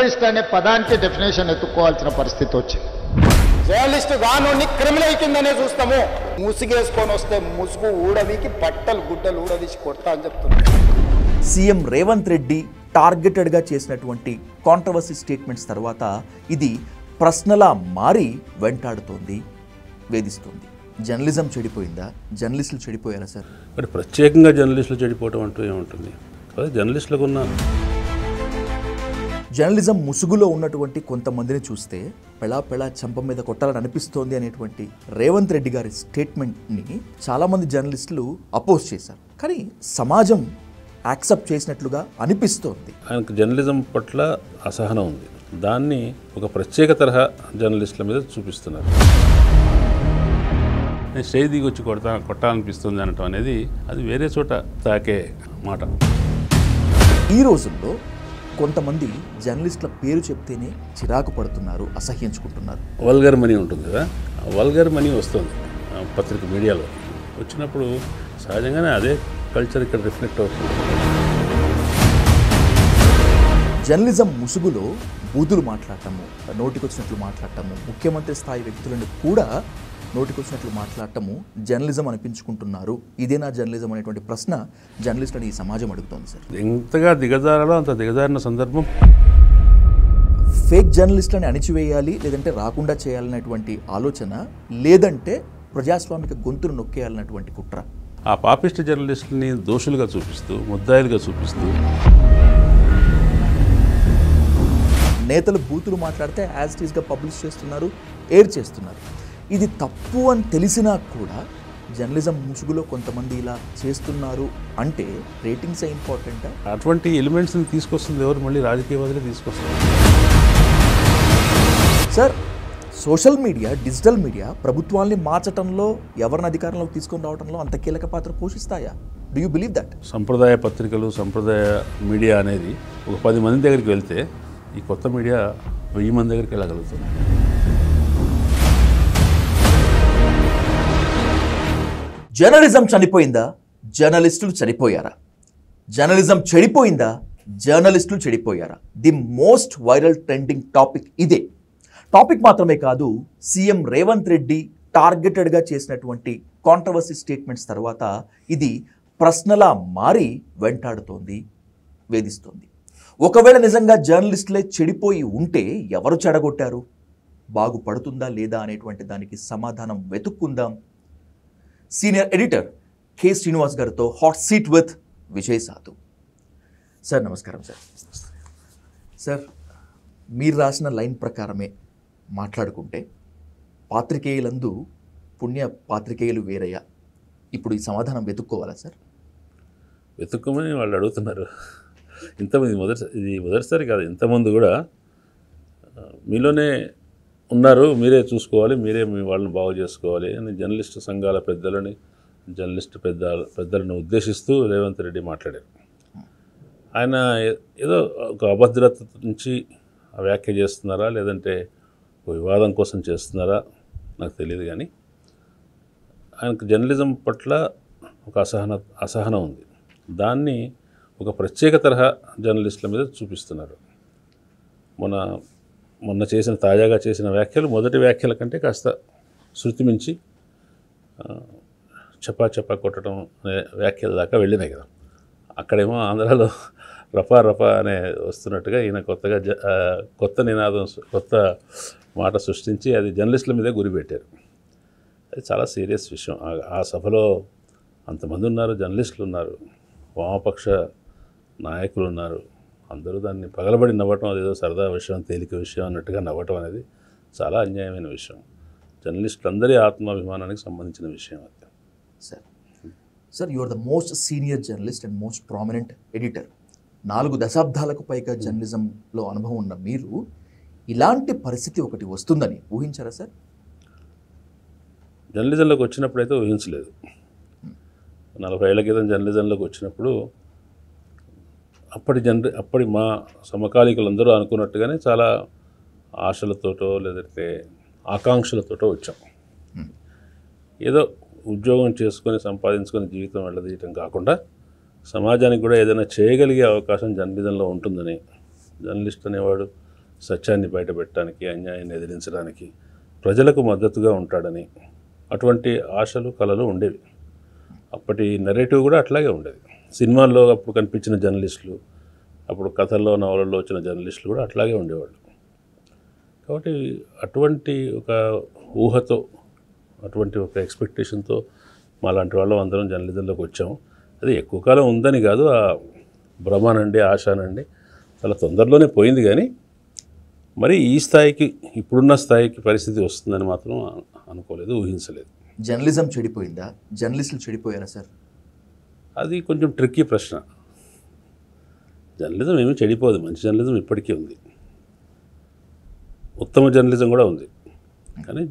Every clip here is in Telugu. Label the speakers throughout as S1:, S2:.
S1: జర్నలిస్ట్ అనే పదానికి డెఫినేషన్ ఎత్తుక్కోవాల్సిన పరిస్థితి వచ్చింది. జర్నలిస్ట్ గానోని క్రిమినల్ కిందనే చూస్తాము. ముసుగేసుకొని వస్తే ముసుగు ఊడదీకి బట్టలు గుడ్డలు ఊడదీసి కొడతా అని చెప్తున్నారు.
S2: సీఎం రేవంత్ రెడ్డి టార్గెటెడ్గా చేసినటువంటి కాంట్రవర్సీ స్టేట్మెంట్స్ తర్వాత ఇది ప్రశ్నలా మారి వెంటాడుతోంది, వేధిస్తోంది. జర్నలిజం చెడిపోయిందా? జర్నలిస్టులు చెడిపోయారా సార్?
S3: మరి ప్రత్యేకంగా జర్నలిస్టులు చెడిపోవటం అంటూ ఏముంటుంది? జర్నలిస్టులకు ఉన్న
S2: జర్నలిజం ముసుగులో ఉన్నటువంటి కొంతమందిని చూస్తే పెళా చంప మీద కొట్టాలని అనిపిస్తోంది అనేటువంటి రేవంత్ రెడ్డి గారి స్టేట్మెంట్ని చాలామంది జర్నలిస్టులు అపోజ్ చేశారు. కానీ సమాజం యాక్సెప్ట్ చేసినట్లుగా అనిపిస్తోంది.
S3: ఆయనకు జర్నలిజం పట్ల అసహనం ఉంది. దాన్ని ఒక ప్రత్యేక తరహా జర్నలిస్టుల మీద చూపిస్తున్నారు. నేను స్టేజ్ దిగి వచ్చి కొట్టాలనిపిస్తుంది అనటం అనేది అది వేరే చోట తాకే మాట.
S2: ఈ రోజుల్లో కొంతమంది జర్నలిస్టుల పేరు చెప్తేనే చిరాకు పడుతున్నారు, అసహ్యించుకుంటున్నారు.
S3: వల్గర్ మనీ ఉంటుంది కదా, వల్గర్ మనీ వస్తుంది పత్రిక మీడియాలో. వచ్చినప్పుడు సహజంగానే అదే కల్చర్ ఇక్కడ రిఫ్లెక్ట్ అవుతుంది.
S2: జర్నలిజం ముసుగులో బూతులు మాట్లాడటము, నోటికొచ్చినట్లు మాట్లాడటము, ముఖ్యమంత్రి స్థాయి వ్యక్తులను కూడా నోటికొచ్చినట్లు మాట్లాడటము జర్నలిజం అనిపించుకుంటున్నారు. ఇదేనా జర్నలిజం అనేటువంటి ప్రశ్న జర్నలిస్టులని ఈ సమాజం అడుగుతోంది సార్.
S3: ఎంతగా దిగజారాలో అంత దిగజారిన సందర్భం.
S2: ఫేక్ జర్నలిస్టులని అణిచివేయాలి, లేదంటే రాకుండా చేయాలనేటువంటి ఆలోచన, లేదంటే ప్రజాస్వామిక గొంతును నొక్కేయాలన్నటువంటి కుట్ర.
S3: ఆ పాపిస్ట్ జర్నలిస్టుని దోషులుగా చూపిస్తూ, ముద్దాయిలుగా చూపిస్తూ,
S2: నేతలు బూతులు మాట్లాడితే యాజ్ ఇట్ ఈస్గా పబ్లిష్ చేస్తున్నారు, ఎయిర్ చేస్తున్నారు. ఇది తప్పు అని తెలిసినా కూడా జర్నలిజం ముసుగులో కొంతమంది ఇలా చేస్తున్నారు అంటే రేటింగ్సే ఇంపార్టెంటా?
S3: అటువంటి ఎలిమెంట్స్ని తీసుకొస్తుంది ఎవరు? మళ్ళీ రాజకీయవాదులే తీసుకొస్తుంది.
S2: Sir, social media, digital media ప్రభుత్వాల్ని మార్చడంలో, ఎవరిని అధికారంలోకి తీసుకొని రావడంలో అంత కీలక పాత్ర పోషిస్తాయా? Do you believe that?
S3: సంప్రదాయ పత్రికలు, సంప్రదాయ మీడియా అనేది ఒక 10 మంది దగ్గరికి వెళ్తే ఈ కొత్త మీడియా 1000 మంది దగ్గరికి వెళ్ళగలుగుతుంది.
S2: జర్నలిజం చనిపోయిందా? జర్నలిస్టులు చనిపోయారా? జర్నలిజం చెడిపోయిందా? జర్నలిస్టులు చెడిపోయారా? The most viral trending topic ఇదే. టాపిక్ మాత్రమే కాదు, సీఎం రేవంత్ రెడ్డి టార్గెటెడ్గా చేసినటువంటి కాంట్రవర్సీ స్టేట్మెంట్స్ తర్వాత ఇది ప్రశ్నలా మారి వెంటాడుతోంది, వేధిస్తోంది. ఒకవేళ నిజంగా జర్నలిస్టులే చెడిపోయి ఉంటే ఎవరు చెడగొట్టారు? బాగుపడుతుందా లేదా అనేటువంటి దానికి సమాధానం వెతుక్కుందాం. సీనియర్ ఎడిటర్ కె శ్రీనివాస్ గారితో హాట్ సీట్ విత్ విజయ్ సాధు. సార్ నమస్కారం. సార్, మీరు రాసిన లైన్ ప్రకారమే మాట్లాడుకుంటే పాత్రికేయులందు పుణ్య పాత్రికేయులు వేరయ్యా. ఇప్పుడు ఈ సమాధానం వెతుక్కోవాలా సార్?
S3: వెతుక్కోమని వాళ్ళు అడుగుతున్నారు. ఇంతమంది ఇది మొదటిసారి కాదు, ఇంతమంది కూడా మీలోనే ఉన్నారు, మీరే చూసుకోవాలి, మీరే మీ వాళ్ళని బాగు చేసుకోవాలి అని జర్నలిస్టు సంఘాల పెద్దలని, జర్నలిస్టు పెద్దలను ఉద్దేశిస్తూ రేవంత్ రెడ్డి మాట్లాడారు. ఆయన ఏదో ఒక అభద్రత నుంచి వ్యాఖ్య చేస్తున్నారా, లేదంటే ఒక వివాదం కోసం చేస్తున్నారా నాకు తెలియదు. కానీ ఆయనకు జర్నలిజం పట్ల ఒక అసహనం ఉంది. దాన్ని ఒక ప్రత్యేక తరహా జర్నలిస్టుల మీద చూపిస్తున్నారు. మొన్న తాజాగా చేసిన వ్యాఖ్యలు మొదటి వ్యాఖ్యల కంటే కాస్త శృతి మించి చపా కొట్టడం అనే వ్యాఖ్యల దాకా వెళ్ళినాయి కదా. అక్కడేమో ఆంధ్రాలో రఫా అనే వస్తున్నట్టుగా ఈయన కొత్త నినాదం, కొత్త మాట సృష్టించి అది జర్నలిస్టుల మీదే గురిపెట్టారు. అది చాలా సీరియస్ విషయం. ఆ సభలో అంతమంది ఉన్నారు, జర్నలిస్టులు ఉన్నారు, వామపక్ష నాయకులు ఉన్నారు. అందరూ దాన్ని పగలబడి నవ్వటం, అదేదో సరదా విషయం, తేలిక విషయం అన్నట్టుగా నవ్వటం అనేది చాలా అన్యాయమైన విషయం. జర్నలిస్టులందరి ఆత్మాభిమానానికి సంబంధించిన విషయం అది.
S2: Sir, you are the most senior journalist and most prominent editor. 4 దశాబ్దాలకు పైగా జర్నలిజంలో అనుభవం ఉన్న మీరు ఇలాంటి పరిస్థితి ఒకటి వస్తుందని ఊహించారా సార్?
S3: జర్నలిజంలోకి వచ్చినప్పుడైతే ఊహించలేదు. 40 ఏళ్ల క్రితం జర్నలిజంలోకి వచ్చినప్పుడు అప్పటి మా సమకాలీకులందరూ అనుకున్నట్టుగానే చాలా ఆశలతోటో లేదంటే ఆకాంక్షలతోటో వచ్చాం. ఏదో ఉద్యోగం చేసుకొని సంపాదించుకొని జీవితం వెళ్ళదీయటం కాకుండా సమాజానికి కూడా ఏదైనా చేయగలిగే అవకాశం జర్నలిజంలో ఉంటుందని, జర్నలిస్ట్ అనేవాడు సత్యాన్ని బయటపెట్టడానికి, అన్యాయాన్ని ఎదిరించడానికి ప్రజలకు మద్దతుగా ఉంటాడని అటువంటి ఆశలు కలలు ఉండేవి. అప్పటి నెరేటివ్ కూడా అట్లాగే ఉండేది. సినిమాల్లో అప్పుడు కనిపించిన జర్నలిస్టులు, అప్పుడు కథల్లో నవలల్లో వచ్చిన జర్నలిస్టులు కూడా అట్లాగే ఉండేవాళ్ళు. కాబట్టి అటువంటి ఒక ఊహతో, అటువంటి ఒక ఎక్స్పెక్టేషన్తో మాలాంటి వాళ్ళం అందరం జర్నలిజంలోకి వచ్చాము. అది ఎక్కువ కాలం ఉందని కాదు, ఆ భ్రమనండి, ఆశానండి చాలా తొందరలోనే పోయింది. కానీ మరి ఈ స్థాయికి, ఇప్పుడున్న స్థాయికి పరిస్థితి వస్తుందని మాత్రం అనుకోలేదు, ఊహించలేదు.
S2: జర్నలిజం చెడిపోయిందా? జర్నలిస్టులు చెడిపోయారా సార్?
S3: అది కొంచెం ట్రిక్కీ ప్రశ్న. జర్నలిజం ఏమీ చెడిపోదు, మంచి జర్నలిజం ఇప్పటికీ ఉంది, ఉత్తమ జర్నలిజం కూడా ఉంది. కానీ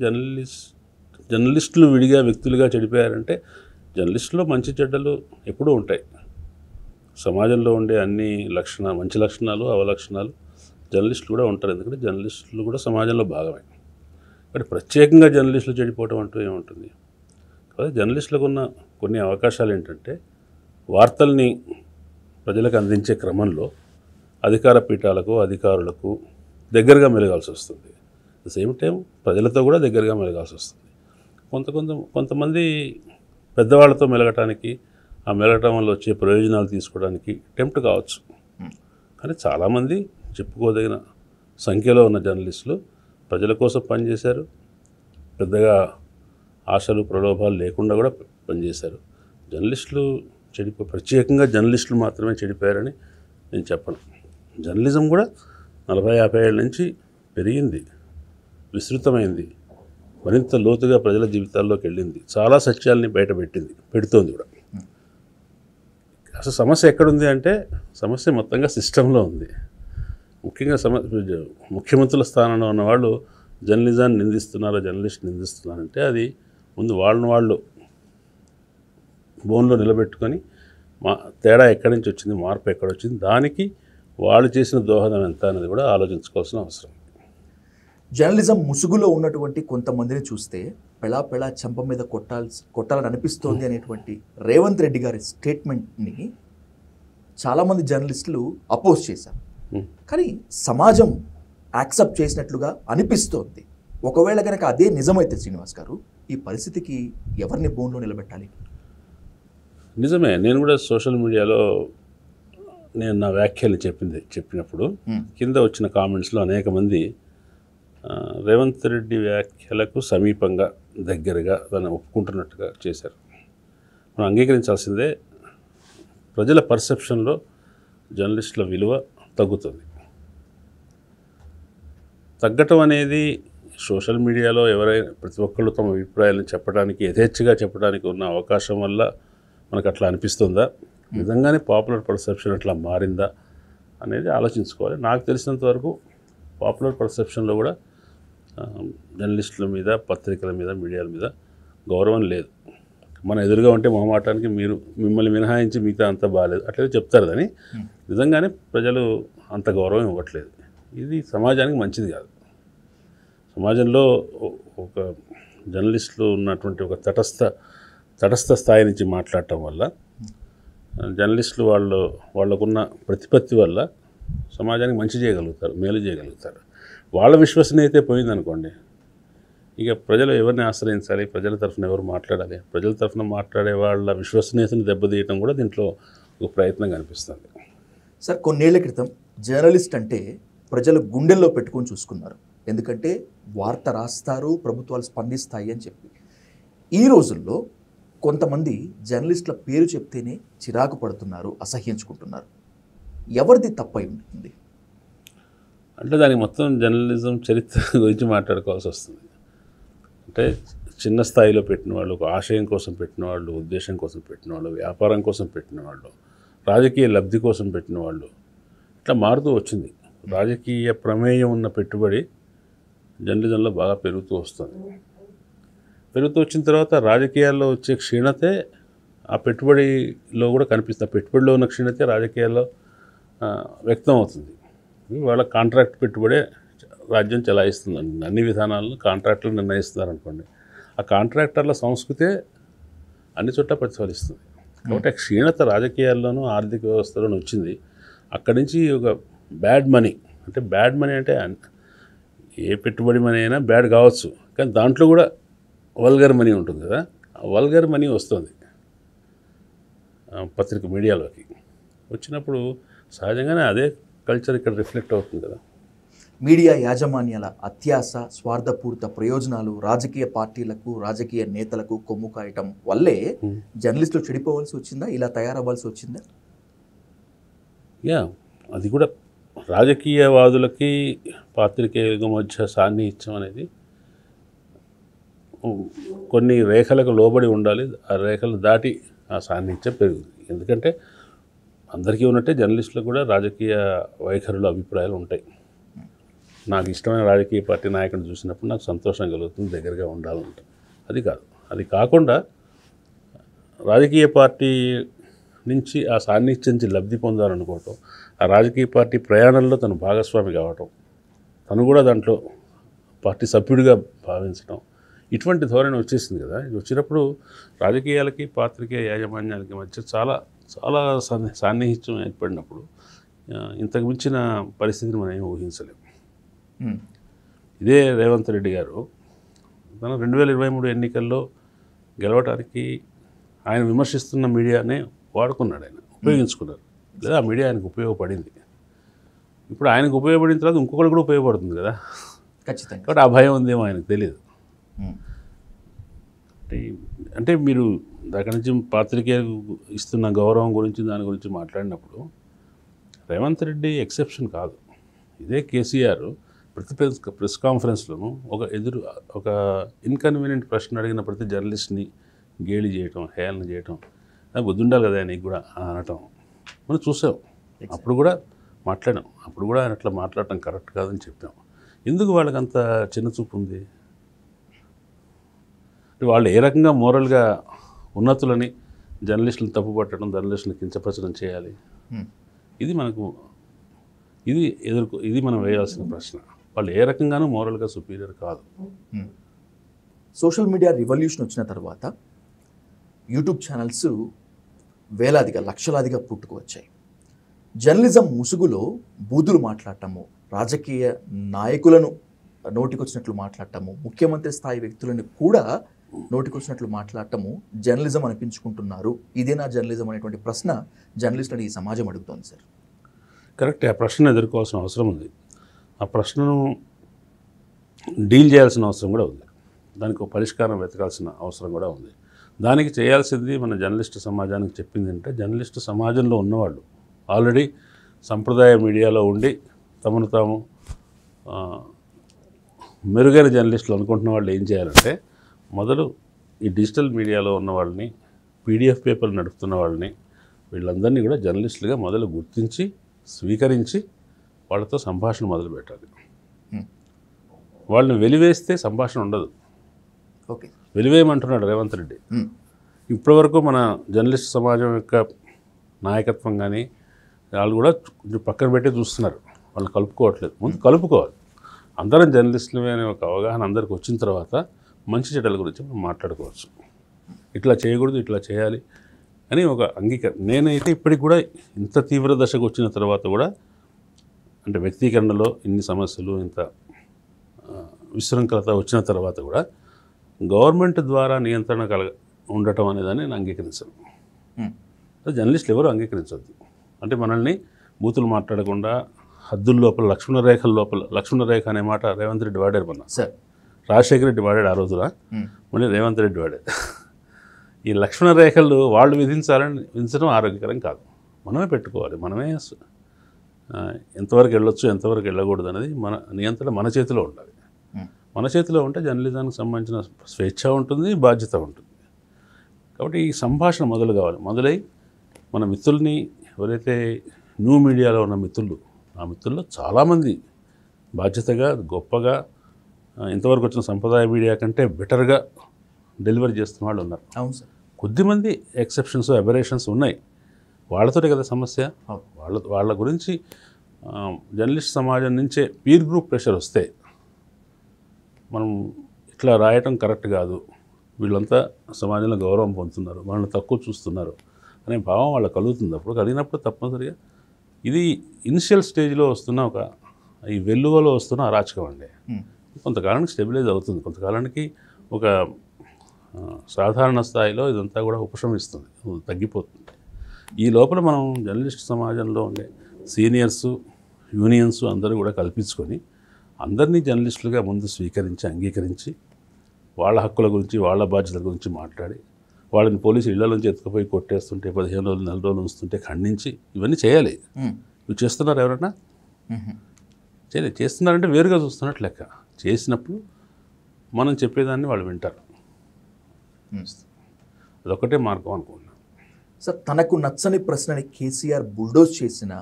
S3: జర్నలిస్టులు విడిగా వ్యక్తులుగా చెడిపోయారంటే, జర్నలిస్టులో మంచి చెడ్డలు ఎప్పుడూ ఉంటాయి. సమాజంలో ఉండే అన్ని మంచి లక్షణాలు, అవలక్షణాలు జర్నలిస్టులు కూడా ఉంటారు. ఎందుకంటే జర్నలిస్టులు కూడా సమాజంలో భాగమే. కాబట్టి ప్రత్యేకంగా జర్నలిస్టులు చెడిపోవడం అంటూ ఏముంటుంది? కాబట్టి జర్నలిస్టులకు ఉన్న కొన్ని అవకాశాలు ఏంటంటే, వార్తల్ని ప్రజలకు అందించే క్రమంలో అధికార పీఠాలకు, అధికారులకు దగ్గరగా మెలగాల్సి వస్తుంది. అట్ ద సేమ్ టైం ప్రజలతో కూడా దగ్గరగా మెలగాల్సి వస్తుంది. కొంతమంది పెద్దవాళ్ళతో మెలగటానికి, ఆ మెలగటం వల్ల వచ్చే ప్రయోజనాలు తీసుకోవడానికి టెంప్ట్ కావచ్చు. కానీ చాలామంది చెప్పుకోదగిన సంఖ్యలో ఉన్న జర్నలిస్టులు ప్రజల కోసం పనిచేశారు. పెద్దగా ఆశలు, ప్రలోభాలు లేకుండా కూడా పనిచేశారు. జర్నలిస్టులు ప్రత్యేకంగా జర్నలిస్టులు మాత్రమే చెడిపోయారని నేను చెప్పను. జర్నలిజం కూడా 40-50 ఏళ్ళ నుంచి పెరిగింది, విస్తృతమైంది, మరింత లోతుగా ప్రజల జీవితాల్లోకి వెళ్ళింది, చాలా సత్యాల్ని పెడుతోంది కూడా. అసలు సమస్య ఎక్కడుంది అంటే, సమస్య మొత్తంగా సిస్టంలో ఉంది. ముఖ్యంగా ముఖ్యమంత్రుల స్థానంలో ఉన్నవాళ్ళు జర్నలిజాన్ని నిందిస్తున్నారో, జర్నలిస్ట్ నిందిస్తున్నారంటే, అది ముందు వాళ్ళు బోన్లో నిలబెట్టుకొని తేడా ఎక్కడి నుంచి వచ్చింది, మార్పు ఎక్కడొచ్చింది, దానికి వాళ్ళు చేసిన దోహదం ఎంత అనేది కూడా ఆలోచించుకోవాల్సిన అవసరం.
S2: జర్నలిజం ముసుగులో ఉన్నటువంటి కొంతమందిని చూస్తే పెళా చెంప మీద కొట్టాలని అనిపిస్తోంది అనేటువంటి రేవంత్ రెడ్డి గారి స్టేట్మెంట్ని చాలామంది జర్నలిస్టులు అపోజ్ చేశారు. కానీ సమాజం యాక్సెప్ట్ చేసినట్లుగా అనిపిస్తోంది. ఒకవేళ కనుక అదే నిజమైతే శ్రీనివాస్ గారు, ఈ పరిస్థితికి ఎవరిని బోన్లో నిలబెట్టాలి?
S3: నిజమే. నేను కూడా సోషల్ మీడియాలో నేను నా వ్యాఖ్యలు చెప్పినప్పుడు కింద వచ్చిన కామెంట్స్లో అనేక మంది రేవంత్ రెడ్డి వ్యాఖ్యలకు సమీపంగా, దగ్గరగా దాన్ని ఒప్పుకుంటున్నట్టుగా చేశారు. మనం అంగీకరించాల్సిందే, ప్రజల పర్సెప్షన్లో జర్నలిస్టుల విలువ తగ్గుతుంది. తగ్గటం అనేది సోషల్ మీడియాలో ప్రతి ఒక్కళ్ళు తమ అభిప్రాయాలను చెప్పడానికి, యథేచ్ఛగా చెప్పడానికి ఉన్న అవకాశం వల్ల మనకు అట్లా అనిపిస్తుందా, నిజంగానే పాపులర్ పర్సెప్షన్ అట్లా మారిందా అనేది ఆలోచించుకోవాలి. నాకు తెలిసినంత వరకు పాపులర్ పర్సెప్షన్లో కూడా జర్నలిస్టుల మీద, పత్రికల మీద, మీడియాల మీద గౌరవం లేదు. మన ఎదురుగా ఉంటే మొహమాటానికి మిమ్మల్ని మినహాయించి మిగతా అంతా బాగాలేదు అట్లయితే చెప్తారు. కానీ నిజంగానే ప్రజలు అంత గౌరవం ఇవ్వట్లేదు. ఇది సమాజానికి మంచిది కాదు. సమాజంలో ఒక జర్నలిస్టులు ఉన్నటువంటి ఒక తటస్థ స్థాయి నుంచి మాట్లాడటం వల్ల, జర్నలిస్టులు వాళ్ళకున్న ప్రతిపత్తి వల్ల సమాజానికి మంచి చేయగలుగుతారు, మేలు చేయగలుగుతారు. వాళ్ళ విశ్వసనీయత పోయిందనుకోండి, ఇక ప్రజలు ఎవరిని ఆశ్రయించాలి, ప్రజల తరఫున ఎవరు మాట్లాడాలి, ప్రజల తరఫున మాట్లాడే వాళ్ళ విశ్వసనీయతను దెబ్బతీయటం కూడా దీంట్లో ఒక ప్రయత్నం కనిపిస్తుంది.
S2: సార్, కొన్నేళ్ల క్రితం జర్నలిస్ట్ అంటే ప్రజలు గుండెల్లో పెట్టుకొని చూసుకున్నారు. ఎందుకంటే వార్త రాస్తారు, ప్రభుత్వాలు స్పందిస్తాయి అని చెప్పి. ఈ రోజుల్లో కొంతమంది జర్నలిస్టుల పేరు చెప్తేనే చిరాకు పడుతున్నారు, అసహ్యించుకుంటున్నారు. ఎవరిది తప్పై ఉంటుంది?
S3: అంటే దానికి మొత్తం జర్నలిజం చరిత్ర గురించి మాట్లాడుకోవాల్సి వస్తుంది. అంటే చిన్న స్థాయిలో పెట్టిన వాళ్ళు, ఒక ఆశయం కోసం పెట్టిన వాళ్ళు, ఉద్దేశం కోసం పెట్టిన వాళ్ళు, వ్యాపారం కోసం పెట్టిన వాళ్ళు, రాజకీయ లబ్ధి కోసం పెట్టిన వాళ్ళు, ఇట్లా మారుతూ వచ్చింది. రాజకీయ ప్రమేయం ఉన్న పెట్టుబడి జర్నలిజంలో బాగా పెరుగుతూ వస్తుంది. పెరుగుతూ వచ్చిన తర్వాత రాజకీయాల్లో వచ్చే క్షీణతే ఆ పెట్టుబడిలో కూడా కనిపిస్తుంది. ఆ పెట్టుబడిలో ఉన్న క్షీణతే రాజకీయాల్లో వ్యక్తం అవుతుంది. వాళ్ళ కాంట్రాక్ట్ పెట్టుబడే రాజ్యం చెలాయిస్తుందండి. అన్ని విధానాలను కాంట్రాక్టర్లు నిర్ణయిస్తున్నారు అనుకోండి. ఆ కాంట్రాక్టర్ల సంస్కృతే అన్ని చోట్ల ప్రతిఫలిస్తుంది. కాబట్టి ఆ క్షీణత రాజకీయాల్లోనూ ఆర్థిక వ్యవస్థలోనూ వచ్చింది. అక్కడి నుంచి ఒక బ్యాడ్ మనీ అంటే బ్యాడ్ మనీ అంటే ఏ పెట్టుబడి మనీ అయినా బ్యాడ్ కావచ్చు, కానీ దాంట్లో కూడా వల్గర్ మనీ ఉంటుంది కదా, ఆ వల్గర్ మనీ వస్తుంది పత్రిక మీడియాలోకి వచ్చినప్పుడు సహజంగానే అదే కల్చర్ ఇక్కడ రిఫ్లెక్ట్ అవుతుంది కదా.
S2: మీడియా యాజమాన్యాల అత్యాస, స్వార్థపూరిత ప్రయోజనాలు రాజకీయ పార్టీలకు, రాజకీయ నేతలకు కొమ్ము కాయటం వల్లే జర్నలిస్టులు చెడిపోవాల్సి వచ్చిందా, ఇలా తయారవ్వాల్సి వచ్చిందా?
S3: అది కూడా రాజకీయవాదులకి పాత్రికేయుల మధ్య సాన్నిహిత్యం అనేది కొన్ని రేఖలకు లోబడి ఉండాలి. ఆ రేఖలు దాటి ఆ సాన్నిహిత్యం పెరుగుతుంది. ఎందుకంటే అందరికీ ఉన్నట్టే జర్నలిస్టులకు కూడా రాజకీయ వైఖరులు, అభిప్రాయాలు ఉంటాయి. నాకు ఇష్టమైన రాజకీయ పార్టీ నాయకుడిని చూసినప్పుడు నాకు సంతోషం కలుగుతుంది, దగ్గరగా ఉండాలంటే. అది కాదు, అది కాకుండా రాజకీయ పార్టీ నుంచి ఆ సాన్నిహిత్యం నుంచి లబ్ధి పొందాలనుకోవటం, ఆ రాజకీయ పార్టీ ప్రయాణంలో తను భాగస్వామి కావటం, తను కూడా దాంట్లో పార్టీ సభ్యుడిగా భావించడం, ఇటువంటి ధోరణి వచ్చేసింది కదా. ఇది వచ్చినప్పుడు రాజకీయాలకి పాత్రికేయ యాజమాన్యాలకి మధ్య చాలా చాలా సాన్నిహిత్యం ఏర్పడినప్పుడు ఇంతకు మించిన పరిస్థితిని మనం ఏం ఊహించలేము. ఇదే రేవంత్ రెడ్డి గారు తన 2023 ఎన్నికల్లో గెలవటానికి ఆయన విమర్శిస్తున్న మీడియానే వాడుకున్నాడు, ఆయన ఉపయోగించుకున్నారు, లేదా ఆ మీడియా ఆయనకు ఉపయోగపడింది. ఇప్పుడు ఆయనకు ఉపయోగపడిన తర్వాత ఇంకొకరు కూడా ఉపయోగపడుతుంది కదా,
S2: ఖచ్చితంగా.
S3: కాబట్టి ఆ భయం ఉందేమో ఆయనకు తెలియదు. అంటే మీరు దాని నుంచి పాత్రికేయులకు ఇస్తున్న గౌరవం గురించి దాని గురించి మాట్లాడినప్పుడు రేవంత్ రెడ్డి ఎక్సెప్షన్ కాదు. ఇదే కేసీఆర్ ప్రతి ప్రెస్ కాన్ఫరెన్స్లోనూ ఒక ఇన్కన్వీనియంట్ ప్రశ్న అడిగిన ప్రతి జర్నలిస్ట్ని గేలి చేయటం, హేళన చేయటం, బుద్ధి ఉండాలి కదా నీకు కూడా అనటం మనం చూసాం. అప్పుడు కూడా మాట్లాడాం, అప్పుడు కూడా ఆయన అట్లా మాట్లాడటం కరెక్ట్ కాదని చెప్పాం. ఎందుకు వాళ్ళకి అంత చిన్న చూపు ఉంది? వాళ్ళు ఏ రకంగా మోరల్గా ఉన్నతులని జర్నలిస్టులను తప్పుపట్టడం, జర్నలిస్టులను కించపరచడం చేయాలి? ఇది మనం వేయాల్సిన ప్రశ్న. వాళ్ళు ఏ రకంగానూ మోరల్గా సుపీరియర్ కాదు.
S2: సోషల్ మీడియా రివల్యూషన్ వచ్చిన తర్వాత యూట్యూబ్ ఛానల్స్ వేలాదిగా, లక్షలాదిగా పుట్టుకువచ్చాయి. జర్నలిజం ముసుగులో బూతులు మాట్లాడటము, రాజకీయ నాయకులను నోటికొచ్చినట్లు మాట్లాడటము, ముఖ్యమంత్రి స్థాయి వ్యక్తులను కూడా నోటికొచ్చినట్లు మాట్లాడటము జర్నలిజం అనిపించుకుంటున్నారు. ఇదేనా జర్నలిజం అనేటువంటి ప్రశ్న జర్నలిస్టులని ఈ సమాజం అడుగుతోంది సార్.
S3: కరెక్ట్. ఆ ప్రశ్న ఎదుర్కోవాల్సిన అవసరం ఉంది. ఆ ప్రశ్నను డీల్ చేయాల్సిన అవసరం కూడా ఉంది. దానికి ఒక పరిష్కారం వెతకాల్సిన అవసరం కూడా ఉంది. దానికి చేయాల్సింది మన జర్నలిస్టు సమాజానికి చెప్పింది అంటే, జర్నలిస్టు సమాజంలో ఉన్నవాళ్ళు ఆల్రెడీ సంప్రదాయ మీడియాలో ఉండి తమను తాము మెరుగైన జర్నలిస్టులు అనుకుంటున్న వాళ్ళు ఏం చేయాలంటే, మొదలు ఈ డిజిటల్ మీడియాలో ఉన్న వాళ్ళని, పీడిఎఫ్ పేపర్లు నడుపుతున్న వాళ్ళని, వీళ్ళందరినీ కూడా జర్నలిస్టులుగా మొదలు గుర్తించి స్వీకరించి వాళ్ళతో సంభాషణ మొదలు పెట్టాలి. వాళ్ళని వెలివేస్తే సంభాషణ ఉండదు.
S2: ఓకే,
S3: వెలివేయమంటున్నాడు రేవంత్ రెడ్డి. ఇప్పటివరకు మన జర్నలిస్ట్ సమాజం యొక్క నాయకత్వం కానీ వాళ్ళు కూడా కొంచెం పక్కన పెట్టి చూస్తున్నారు, వాళ్ళు కలుపుకోవట్లేదు. ముందు కలుపుకోవాలి. అందరం జర్నలిస్టులమే అనే ఒక అవగాహన అందరికి వచ్చిన తర్వాత మంచి చెడ్డల గురించి మనం మాట్లాడుకోవచ్చు. ఇట్లా చేయకూడదు, ఇట్లా చేయాలి అని ఒక అంగీకారం. నేనైతే ఇప్పటికి కూడా ఇంత తీవ్ర దశకు వచ్చిన తర్వాత కూడా, అంటే వ్యక్తీకరణలో ఇన్ని సమస్యలు, ఇంత విశృంఖలత వచ్చిన తర్వాత కూడా గవర్నమెంట్ ద్వారా నియంత్రణ ఉండటం అనేదాన్ని నేను అంగీకరించను. జర్నలిస్టులు ఎవరు అంగీకరించవద్దు. అంటే మనల్ని బూతులు మాట్లాడకుండా హద్దుల లోపల, లక్ష్మణ రేఖ అనే మాట రేవంత్ రెడ్డి వాడారు. మొన్న
S2: సార్
S3: రాజశేఖర రెడ్డి వాడాడు ఆ రోజున, మళ్ళీ రేవంత్ రెడ్డి వాడాడు. ఈ లక్ష్మణ రేఖలు వాళ్ళు విధించడం ఆరోగ్యకరం కాదు. మనమే పెట్టుకోవాలి. మనమే ఎంతవరకు వెళ్ళొచ్చు, ఎంతవరకు వెళ్ళకూడదు అనేది మన నియంత్రణ మన చేతిలో ఉండాలి. మన చేతిలో ఉంటే జర్నలిజానికి సంబంధించిన స్వేచ్ఛ ఉంటుంది, బాధ్యత ఉంటుంది. కాబట్టి ఈ సంభాషణ మొదలు కావాలి. మొదలై మన మిత్రుల్ని, ఎవరైతే న్యూ మీడియాలో ఉన్న మిత్రులు, ఆ మిత్రుల్లో చాలామంది బాధ్యతగా, గొప్పగా, ఇంతవరకు వచ్చిన సంప్రదాయ మీడియా కంటే బెటర్గా డెలివరీ చేస్తున్న వాళ్ళు ఉన్నారు.
S2: అవును సార్.
S3: కొద్దిమంది ఎక్సెప్షన్స్, అబరేషన్స్ ఉన్నాయి. వాళ్ళతోనే కదా సమస్య. వాళ్ళ గురించి జర్నలిస్ట్ సమాజం నుంచే పీర్ గ్రూప్ ప్రెషర్ వస్తే, మనం ఇట్లా రాయటం కరెక్ట్ కాదు, వీళ్ళంతా సమాజంలో గౌరవం పొందుతున్నారు, వాళ్ళని తక్కువ చూస్తున్నారు అనే భావం వాళ్ళకి కలుగుతుంది. అప్పుడు కలిగినప్పుడు తప్పనిసరిగా ఇది ఇనిషియల్ స్టేజ్లో వస్తున్న ఒక ఈ వెల్లువలో వస్తున్న అరాచకం అండి. కొంతకాలానికి స్టెబిలైజ్ అవుతుంది, కొంతకాలానికి ఒక సాధారణ స్థాయిలో ఇదంతా కూడా ఉపశమిస్తుంది, తగ్గిపోతుంది. ఈ లోపల మనం జర్నలిస్ట్ సమాజంలో ఉండే సీనియర్స్, యూనియన్స్ అందరూ కూడా కల్పించుకొని అందరినీ జర్నలిస్టులుగా ముందు స్వీకరించి, అంగీకరించి, వాళ్ళ హక్కుల గురించి, వాళ్ళ బాధ్యతల గురించి మాట్లాడి, వాళ్ళని పోలీసు ఇళ్ల నుంచి ఎత్తుకుపోయి కొట్టేస్తుంటే 15 రోజులు 4 రోజులు ఉంచుతుంటే ఖండించి ఇవన్నీ చేయాలి. ఇవి చేస్తున్నారు ఎవరన్నా? చేయలేదు. చేస్తున్నారంటే వేరుగా చూస్తున్నట్టు లెక్క. చేసినప్పుడు మనం చెప్పేదాన్ని వాళ్ళు వింటారు. అదొక్కటే మార్గం అనుకుంటున్నాను.
S2: సార్, తనకు నచ్చని ప్రశ్నని కేసీఆర్ బుల్డోజ్ చేసిన,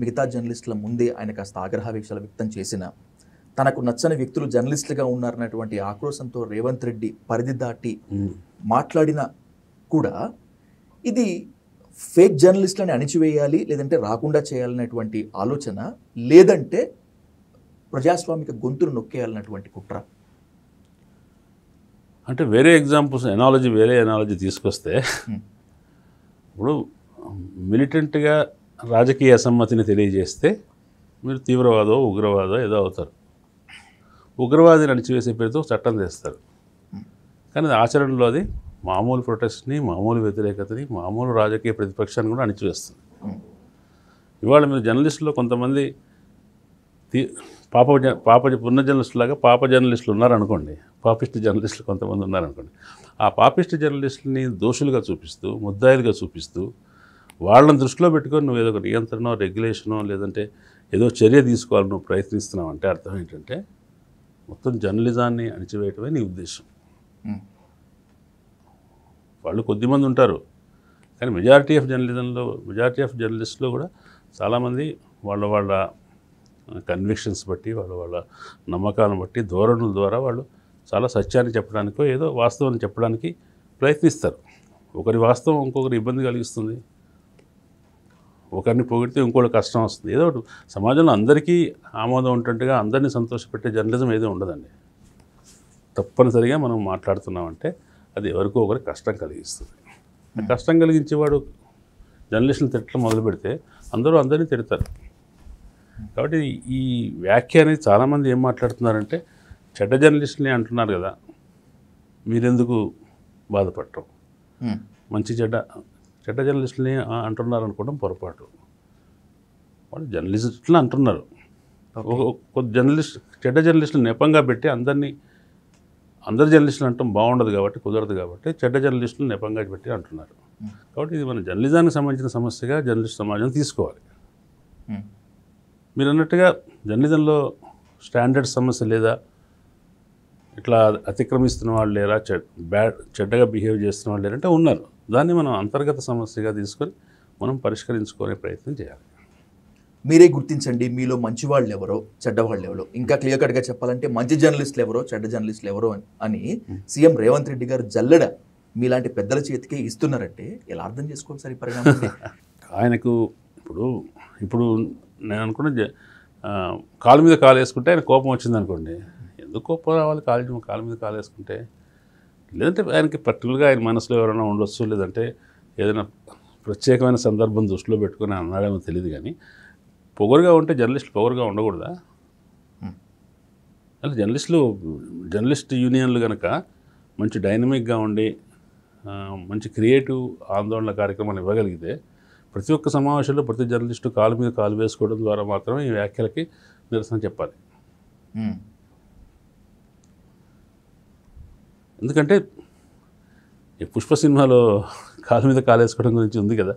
S2: మిగతా జర్నలిస్టుల ముందే ఆయన కాస్త ఆగ్రహావేశాలు వ్యక్తం చేసిన, తనకు నచ్చని వ్యక్తులు జర్నలిస్టులుగా ఉన్నారన్నటువంటి ఆక్రోశంతో రేవంత్ రెడ్డి పరిధి దాటి మాట్లాడినా కూడా ఇది ఫేక్ జర్నలిస్టులని అణిచివేయాలి, లేదంటే రాకుండా చేయాలనేటువంటి ఆలోచన, లేదంటే ప్రజాస్వామిక గొంతును నొక్కేయాలన్నటువంటి కుట్ర?
S3: అంటే వేరే ఎగ్జాంపుల్స్, వేరే ఎనాలజీ తీసుకొస్తే, ఇప్పుడు మిలిటెంట్గా రాజకీయ అసమ్మతిని తెలియజేస్తే మీరు తీవ్రవాదో ఉగ్రవాదో ఏదో అవుతారు. ఉగ్రవాదిని అణిచివేసే పేరుతో చట్టం చేస్తారు. కానీ ఆచరణలో అది మామూలు ప్రొటెస్ట్ని, మామూలు వ్యతిరేకతని, మామూలు రాజకీయ ప్రతిపక్షాన్ని కూడా అణిచివేస్తుంది. ఇవాళ మీరు జర్నలిస్టులో కొంతమంది ఉన్న జర్నలిస్టులాగా పాప జర్నలిస్టులు ఉన్నారనుకోండి, పాపిస్ట్ జర్నలిస్టులు కొంతమంది ఉన్నారనుకోండి. ఆ పాపిస్ట్ జర్నలిస్టులని దోషులుగా చూపిస్తూ, ముద్దాయిలుగా చూపిస్తూ, వాళ్ళని దృష్టిలో పెట్టుకొని నువ్వు ఏదో ఒక నియంత్రణో, రెగ్యులేషనో, లేదంటే ఏదో చర్య తీసుకోవాలని నువ్వు ప్రయత్నిస్తున్నావు అంటే అర్థం ఏంటంటే మొత్తం జర్నలిజాన్ని అణిచివేయటమే నీ ఉద్దేశం. వాళ్ళు కొద్దిమంది ఉంటారు, కానీ మెజారిటీ ఆఫ్ జర్నలిస్టులో కూడా చాలామంది వాళ్ళ కన్విక్షన్స్ బట్టి, వాళ్ళ నమ్మకాలను బట్టి, ధోరణుల ద్వారా వాళ్ళు చాలా సత్యాన్ని చెప్పడానికో ఏదో వాస్తవాన్ని చెప్పడానికి ప్రయత్నిస్తారు. ఒకరి వాస్తవం ఇంకొకరి ఇబ్బంది కలిగిస్తుంది, ఒకరిని పొగిడితే ఇంకోటి కష్టం వస్తుంది. ఏదో ఒకటి సమాజంలో అందరికీ ఆమోదం ఉంటుండగా అందరినీ సంతోషపెట్టే జర్నలిజం ఏదో ఉండదండి. తప్పనిసరిగా మనం మాట్లాడుతున్నామంటే అది ఎవరికో ఒకరికి కష్టం కలిగిస్తుంది. కష్టం కలిగించేవాడు జర్నలిస్టులు తిట్టడం మొదలు పెడితే అందరినీ తిడతారు. కాబట్టి ఈ వ్యాఖ్య అనేది చాలామంది ఏం మాట్లాడుతున్నారంటే, చెడ్డ జర్నలిస్టులని అంటున్నారు కదా, మీరెందుకు బాధపడటం, చెడ్డ జర్నలిస్టులని అంటున్నారు అనుకోవడం పొరపాటు. వాళ్ళు జర్నలిస్టులు అంటున్నారు. చెడ్డ జర్నలిస్టులు నెపంగా పెట్టి అందరు జర్నలిస్టులు అంటాం బాగుండదు కాబట్టి, కుదరదు కాబట్టి చెడ్డ జర్నలిస్టులు నెపంగా పెట్టి అంటున్నారు. కాబట్టి ఇది మన జర్నలిజానికి సంబంధించిన సమస్యగా జర్నలిస్ట్ సమాజం తీసుకోవాలి. మీరు అన్నట్టుగా జర్నలిజంలో స్టాండర్డ్ సమస్య లేదా, ఇట్లా అతిక్రమిస్తున్న వాళ్ళు లేరా, చెడ్డగా బిహేవ్ చేస్తున్న వాళ్ళు లేరంటే ఉన్నారు. దాన్ని మనం అంతర్గత సమస్యగా తీసుకొని మనం పరిష్కరించుకునే ప్రయత్నం చేయాలి.
S2: మీరే గుర్తించండి మీలో మంచి వాళ్ళు ఎవరో, చెడ్డవాళ్ళు ఎవరో. ఇంకా క్లియర్ కట్గా చెప్పాలంటే మంచి జర్నలిస్టులు ఎవరో, చెడ్డ జర్నలిస్టులు ఎవరో అని సీఎం రేవంత్ రెడ్డి గారు జల్లెడ మీలాంటి పెద్దల చేతికే ఇస్తున్నారంటే ఎలా అర్థం చేసుకోవాలి సార్ ఈ పరిణామం?
S3: ఆయనకు ఇప్పుడు నేను అనుకున్న కాలు మీద కాలు వేసుకుంటే ఆయన కోపం వచ్చింది అనుకోండి, ఎందుకు కోపం రావాలి కాలు మీద కాలు వేసుకుంటే? లేదంటే ఆయనకి పర్టికులర్గా ఆయన మనసులో ఎవరైనా ఉండొచ్చు, లేదంటే ఏదైనా ప్రత్యేకమైన సందర్భం దృష్టిలో పెట్టుకుని అన్నాడేమో తెలియదు. కానీ పొగరుగా ఉంటే జర్నలిస్టులు పొగరుగా ఉండకూడదా? అంటే జర్నలిస్ట్ యూనియన్లు కనుక మంచి డైనమిక్గా ఉండి మంచి క్రియేటివ్ ఆందోళన కార్యక్రమాన్ని ఇవ్వగలిగితే ప్రతి ఒక్క సమావేశంలో ప్రతి జర్నలిస్టు కాలు మీద కాలు వేసుకోవడం ద్వారా మాత్రమే ఈ వ్యాఖ్యలకి నిరసన చెప్పాలి. ఎందుకంటే ఈ పుష్ప సినిమాలో కాలు మీద కాలు వేసుకోవడం గురించి ఉంది కదా.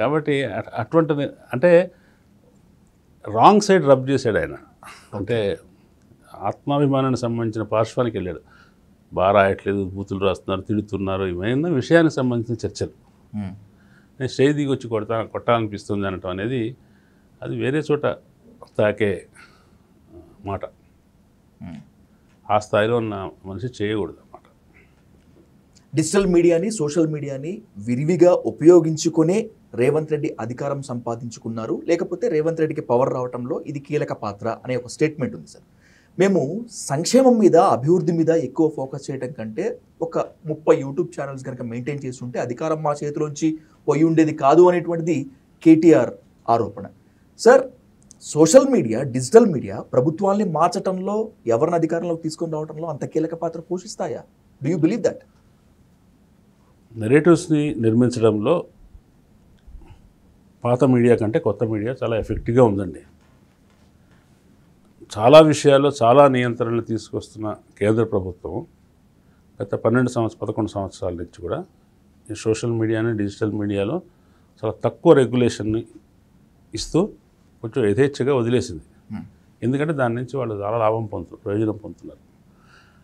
S3: కాబట్టి అటువంటిది అంటే రాంగ్ సైడ్ రబ్ చేశాడు ఆయన. అంటే ఆత్మాభిమానానికి సంబంధించిన పార్శ్వానికి వెళ్ళాడు. బాగా రాయట్లేదు, బూతులు రాస్తున్నారు, తిడుతున్నారు, ఇవన్నీ విషయానికి సంబంధించిన చర్చలు. నేను స్టేజ్ దిగి వచ్చి కొట్టాలనిపిస్తుంది అనటం అనేది అది వేరే చోట తాకే మాట. ఆ స్థాయిలో ఉన్న మనిషి చేయకూడదు అన్నమాట.
S2: డిజిటల్ మీడియాని, సోషల్ మీడియాని విరివిగా ఉపయోగించుకునే రేవంత్ రెడ్డి అధికారం సంపాదించుకున్నారు, లేకపోతే రేవంత్ రెడ్డికి పవర్ రావడంలో ఇది కీలక పాత్ర అనే ఒక స్టేట్మెంట్ ఉంది సార్. మేము సంక్షేమం మీద, అభివృద్ధి మీద ఎక్కువ ఫోకస్ చేయడం కంటే ఒక 30 యూట్యూబ్ ఛానల్స్ కనుక మెయింటైన్ చేస్తుంటే అధికారం మా చేతిలోంచి పోయి ఉండేది కాదు అనేటువంటిది కేటీఆర్ ఆరోపణ. Sir, social media, digital media ప్రభుత్వాల్ని మార్చడంలో, ఎవరిని అధికారంలోకి తీసుకొని రావడంలో అంత కీలక పాత్ర పోషిస్తాయా? Do you believe that?
S3: నెరేటివ్స్ని నిర్మించడంలో పాత మీడియా కంటే కొత్త మీడియా చాలా ఎఫెక్టివ్గా ఉందండి. చాలా విషయాల్లో చాలా నియంత్రణలు తీసుకొస్తున్న కేంద్ర ప్రభుత్వం గత 11 సంవత్సరాల నుంచి కూడా ఈ సోషల్ మీడియాని, డిజిటల్ మీడియాలో చాలా తక్కువ రెగ్యులేషన్ని ఇస్తూ కొంచెం యథేచ్ఛగా వదిలేసింది. ఎందుకంటే దాని నుంచి వాళ్ళు చాలా ప్రయోజనం పొందుతున్నారు.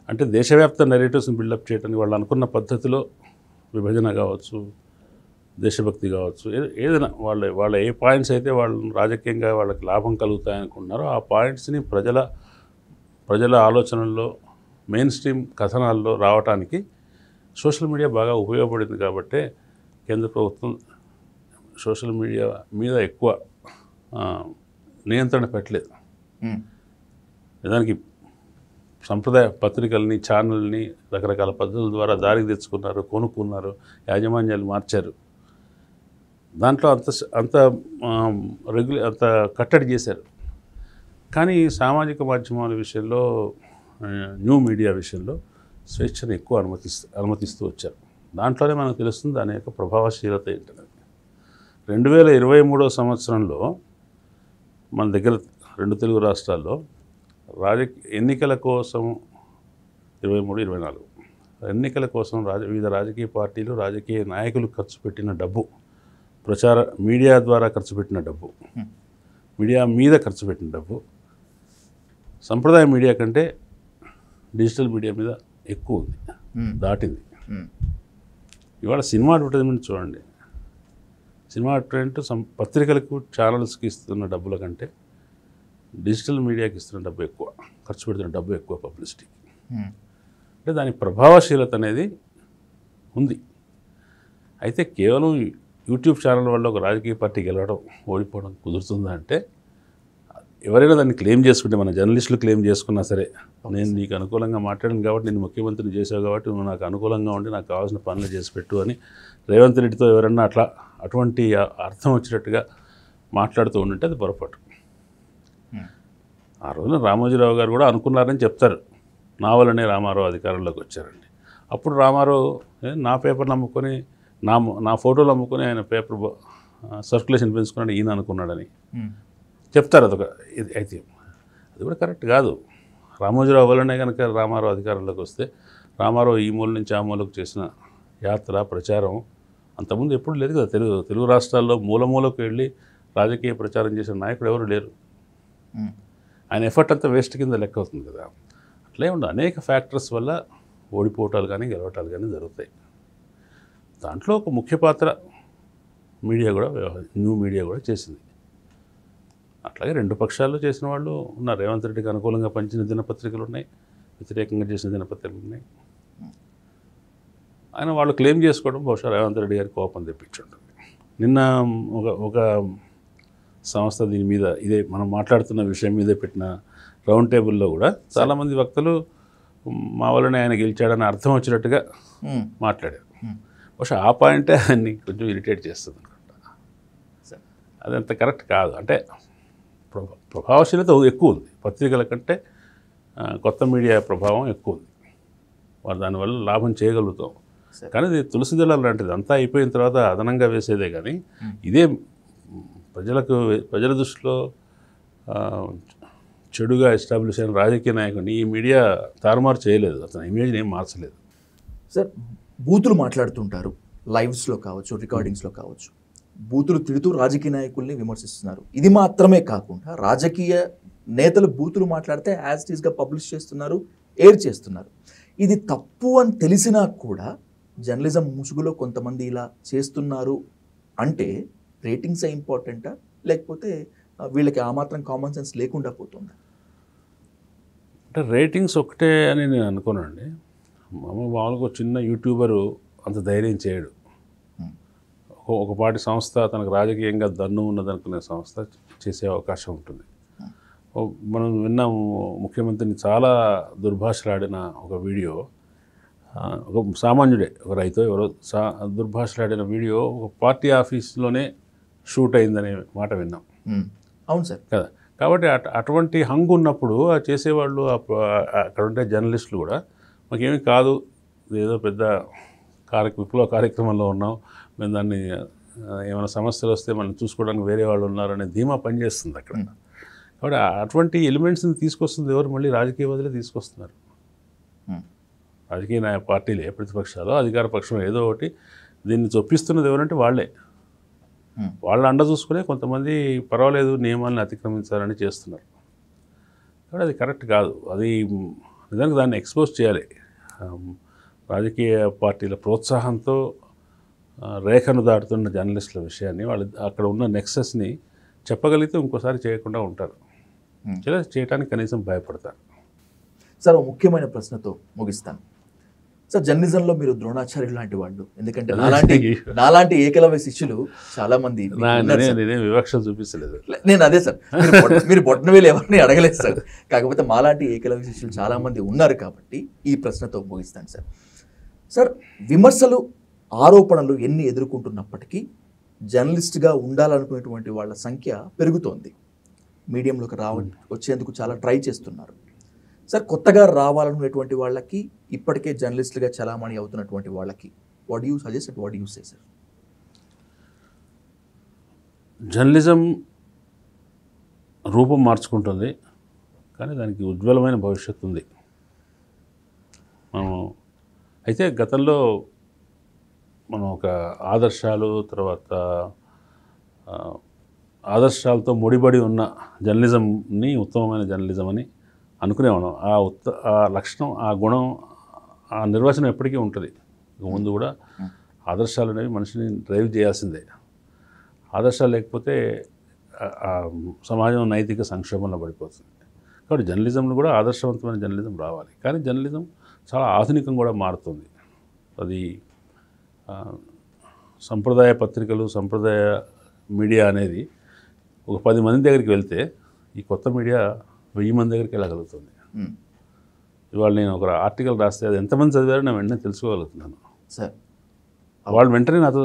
S3: అంటే దేశవ్యాప్త నెరేటివ్స్ని బిల్డప్ చేయడానికి వాళ్ళు అనుకున్న పద్ధతిలో విభజన కావచ్చు, దేశభక్తి కావచ్చు, ఏదైనా వాళ్ళ ఏ పాయింట్స్ అయితే వాళ్ళు రాజకీయంగా వాళ్ళకి లాభం కలుగుతాయనుకుంటున్నారో ఆ పాయింట్స్ని ప్రజల ఆలోచనల్లో, మెయిన్ స్ట్రీమ్ కథనాల్లో రావడానికి సోషల్ మీడియా బాగా ఉపయోగపడింది. కాబట్టే కేంద్ర ప్రభుత్వం సోషల్ మీడియా మీద ఎక్కువ నియంత్రణ పెట్టలేదు. దానికి సంప్రదాయ పత్రికల్ని, ఛానల్ని రకరకాల పద్ధతుల ద్వారా దారికి తెచ్చుకున్నారు, కొనుక్కున్నారు, యాజమాన్యాలు మార్చారు. దాంట్లో అంత కట్టడి చేశారు. కానీ సామాజిక మాధ్యమాల విషయంలో, న్యూ మీడియా విషయంలో స్వేచ్ఛను ఎక్కువ అనుమతిస్తూ వచ్చారు. దాంట్లోనే మనకు తెలుస్తుంది దాని యొక్క ప్రభావశీలత ఏంటనేది. 2023 సంవత్సరంలో మన దగ్గర 2 తెలుగు రాష్ట్రాల్లో ఎన్నికల కోసం 23-24 ఎన్నికల కోసం వివిధ రాజకీయ పార్టీలు, రాజకీయ నాయకులు ఖర్చు పెట్టిన డబ్బు, మీడియా ద్వారా ఖర్చు పెట్టిన డబ్బు, మీడియా మీద ఖర్చు పెట్టిన డబ్బు సంప్రదాయ మీడియా కంటే డిజిటల్ మీడియా మీద ఎక్కువ ఉంది, దాటింది. ఇవాళ సినిమా అడ్వర్టైజ్మెంట్ చూడండి. సినిమా అడ్వర్టైజ్మెంట్ పత్రికలకు, ఛానల్స్కి ఇస్తున్న డబ్బుల కంటే డిజిటల్ మీడియాకి ఇస్తున్న డబ్బు ఎక్కువ, ఖర్చు పెడుతున్న డబ్బు ఎక్కువ పబ్లిసిటీకి. అంటే దాని ప్రభావశీలత అనేది ఉంది. అయితే కేవలం యూట్యూబ్ ఛానల్ వల్ల ఒక రాజకీయ పార్టీ గెలవడం, ఓడిపోవడం కుదురుతుందా అంటే, ఎవరైనా దాన్ని క్లెయిమ్ చేసుకుంటే, మన జర్నలిస్టులు క్లెయిమ్ చేసుకున్నా సరే, నేను నీకు అనుకూలంగా మాట్లాడాను కాబట్టి, నేను ముఖ్యమంత్రిని చేసావు కాబట్టి నువ్వు నాకు అనుకూలంగా ఉండి నాకు కావాల్సిన పనులు చేసి పెట్టు అని రేవంత్ రెడ్డితో ఎవరన్నా అటువంటి అర్థం వచ్చినట్టుగా మాట్లాడుతూ ఉంటే అది పొరపాటు. ఆ రోజున రామోజీరావు గారు కూడా అనుకున్నారని చెప్తారు. నా వల్లనే రామారావు అధికారంలోకి వచ్చారండి. అప్పుడు రామారావు నా పేపర్ నమ్ముకొని, నా ఫోటోలు అమ్ముకొని ఆయన పేపర్ సర్క్యులేషన్ పెంచుకున్నాడు, ఈయన అనుకున్నాడని చెప్తారు. అదొక అయితే అది కూడా కరెక్ట్ కాదు. రామోజీరావు వల్లనే కనుక రామారావు అధికారంలోకి వస్తే, రామారావు ఈ మూల నుంచి ఆ మూలకు చేసిన యాత్ర, ప్రచారం అంతకుముందు ఎప్పుడు లేదు కదా. తెలుగు రాష్ట్రాల్లో మూలకు వెళ్ళి రాజకీయ ప్రచారం చేసిన నాయకుడు ఎవరు లేరు. ఆయన ఎఫర్ట్ అంతా వేస్ట్ కింద లెక్క అవుతుంది కదా. అట్లే ఉండదు. అనేక ఫ్యాక్టర్స్ వల్ల ఓడిపోవటాలు కానీ గెలవటాలు కానీ జరుగుతాయి. దాంట్లో ఒక ముఖ్య పాత్ర మీడియా కూడా, న్యూ మీడియా కూడా చేసింది. అట్లాగే 2 పక్షాల్లో చేసిన వాళ్ళు ఉన్నారు. రేవంత్ రెడ్డికి అనుకూలంగా పంచిన దినపత్రికలు ఉన్నాయి, వ్యతిరేకంగా చేసిన దినపత్రికలు ఉన్నాయి. ఆయన వాళ్ళు క్లెయిమ్ చేసుకోవడం బహుశా రేవంత్ రెడ్డి గారి కోపం తెప్పించుంటుంది. నిన్న ఒక సంస్థ దీని మీద, ఇదే మనం మాట్లాడుతున్న విషయం మీదే పెట్టిన రౌండ్ టేబుల్లో కూడా చాలామంది వక్తలు మా వల్లనే ఆయన గెలిచాడని అర్థం వచ్చినట్టుగా మాట్లాడారు. బహుశా ఆ పాయింటే ఆయన్ని కొంచెం ఇరిటేట్ చేస్తుంది అనుకుంటా. అదంత కరెక్ట్ కాదు. అంటే ప్రభావశీలత ఎక్కువ ఉంది పత్రికల కంటే, కొత్త మీడియా ప్రభావం ఎక్కువ ఉంది. వారు దానివల్ల లాభం చేయగలుగుతాం. కానీ ఇది తులసి దళం లాంటిది. అంతా అయిపోయిన తర్వాత అదనంగా వేసేదే కానీ, ఇదే ప్రజల దృష్టిలో చెడుగా ఎస్టాబ్లిష్ అయిన రాజకీయ నాయకుడిని ఈ మీడియా తారుమారు చేయలేదు, అతని ఇమేజ్ని ఏం మార్చలేదు.
S2: సార్, బూతులు మాట్లాడుతుంటారు, లైవ్స్లో కావచ్చు, రికార్డింగ్స్లో కావచ్చు. బూతులు తిడుతూ రాజకీయ నాయకుల్ని విమర్శిస్తున్నారు. ఇది మాత్రమే కాకుండా రాజకీయ నేతలు బూతులు మాట్లాడితే యాజ్ ఇట్ ఈస్గా పబ్లిష్ చేస్తున్నారు, ఎయిర్ చేస్తున్నారు. ఇది తప్పు అని తెలిసినా కూడా జర్నలిజం ముసుగులో కొంతమంది ఇలా చేస్తున్నారు అంటే రేటింగ్సే ఇంపార్టెంటా, లేకపోతే వీళ్ళకి ఆ మాత్రం కామన్ సెన్స్ లేకుండా పోతుందా?
S3: అంటే రేటింగ్స్ ఒకటే అని నేను అనుకోనండి. మామూలుగా చిన్న యూట్యూబరు అంత ధైర్యం చేయడు. ఒక పాటి సంస్థ తనకు రాజకీయంగా దన్ను ఉన్నదనుకునే సంస్థ చేసే అవకాశం ఉంటుంది. మనం విన్నాము, ముఖ్యమంత్రిని చాలా దుర్భాషలాడిన ఒక వీడియో, ఒక సామాన్యుడే, ఒక రైతు ఎవరో దుర్భాషలాడిన వీడియో ఒక పార్టీ ఆఫీస్లోనే షూట్ అయిందనే మాట విన్నాం
S2: అవును సార్.
S3: కదా. కాబట్టి అటువంటి హంగు ఉన్నప్పుడు ఆ చేసేవాళ్ళు అక్కడ ఉండే జర్నలిస్టులు కూడా మాకేమీ కాదు, ఏదో పెద్ద విప్లవ కార్యక్రమంలో ఉన్నాం, మేము దాన్ని ఏమైనా సమస్యలు వస్తే మనం చూసుకోవడానికి వేరే వాళ్ళు ఉన్నారనే ధీమా పనిచేస్తుంది అక్కడ. కాబట్టి అటువంటి ఎలిమెంట్స్ని తీసుకొస్తుంది ఎవరు? మళ్ళీ రాజకీయవాదులే తీసుకొస్తున్నారు. రాజకీయ పార్టీలే, ప్రతిపక్షాలు, అధికార పక్షం ఏదో ఒకటి దీన్ని చొప్పిస్తున్నది ఎవరంటే వాళ్ళే. వాళ్ళ అండ చూసుకునే కొంతమంది పర్వాలేదు నియమాలను అతిక్రమించాలని చేస్తున్నారు. కాబట్టి అది కరెక్ట్ కాదు. అది నిజానికి దాన్ని ఎక్స్పోజ్ చేయాలి. రాజకీయ పార్టీల ప్రోత్సాహంతో రేఖను దాటుతున్న జర్నలిస్టుల విషయాన్ని వాళ్ళు అక్కడ ఉన్న నెక్సెస్ని చెప్పగలిగితే ఇంకోసారి చేయకుండా ఉంటారు. చేయడానికి కనీసం భయపడతారు.
S2: సార్, ఒక ముఖ్యమైన ప్రశ్నతో ముగిస్తాను. సార్, జర్నలిజంలో మీరు ద్రోణాచార్యులు లాంటి వాళ్ళు, ఎందుకంటే నాలాంటి ఏకలవ్య శిష్యులు చాలా మంది.
S3: నేనే వివక్ష చూపించలేదు.
S2: నేను అదే సార్, మీరు బొట్టనవేలు ఎవరిని అడగలేదు సార్. కాకపోతే మాలాంటి ఏకలవ్య శిష్యులు చాలా మంది ఉన్నారు కాబట్టి ఈ ప్రశ్నతో ముగిస్తాను సార్. సార్, విమర్శలు, ఆరోపణలు ఎన్ని ఎదుర్కొంటున్నప్పటికీ జర్నలిస్ట్గా ఉండాలనుకునేటువంటి వాళ్ళ సంఖ్య పెరుగుతోంది. మీడియంలోకి వచ్చేందుకు చాలా ట్రై చేస్తున్నారు. సార్, కొత్తగా రావాలనుకునేటువంటి వాళ్ళకి, ఇప్పటికే జర్నలిస్టులుగా చలామణి అవుతున్నటువంటి వాళ్ళకి what you suggest, what you say sir?
S3: Journalism రూపం మార్చుకుంటుంది, కానీ దానికి ఉజ్వలమైన భవిష్యత్తు ఉంది. అయితే గతంలో మనం ఒక ఆదర్శాలు, తర్వాత ఆదర్శాలతో ముడిపడి ఉన్న జర్నలిజంని ఉత్తమమైన జర్నలిజం అని అనుకునేవాళ్ళం. ఆ లక్షణం, ఆ గుణం, ఆ నిర్వచనం ఎప్పటికీ ఉంటుంది. ముందు కూడా ఆదర్శాలు అనేవి మనిషిని డ్రైవ్ చేయాల్సిందే. ఆదర్శాలు లేకపోతే సమాజం నైతిక సంక్షోభంలో పడిపోతుంది. కాబట్టి జర్నలిజంలో కూడా ఆదర్శవంతమైన జర్నలిజం రావాలి. కానీ జర్నలిజం చాలా ఆధునికం కూడా మారుతుంది. అది సంప్రదాయ పత్రికలు, సంప్రదాయ మీడియా అనేది ఒక 10 మంది దగ్గరికి వెళ్తే ఈ కొత్త మీడియా 1000 మంది దగ్గరికి వెళ్ళగలుగుతుంది. ఇవాళ నేను ఒక ఆర్టికల్ రాస్తే అది ఎంతమంది చదివారో నేను వెంటనే తెలుసుకోగలుగుతున్నాను సార్. వాళ్ళు వెంటనే నాతో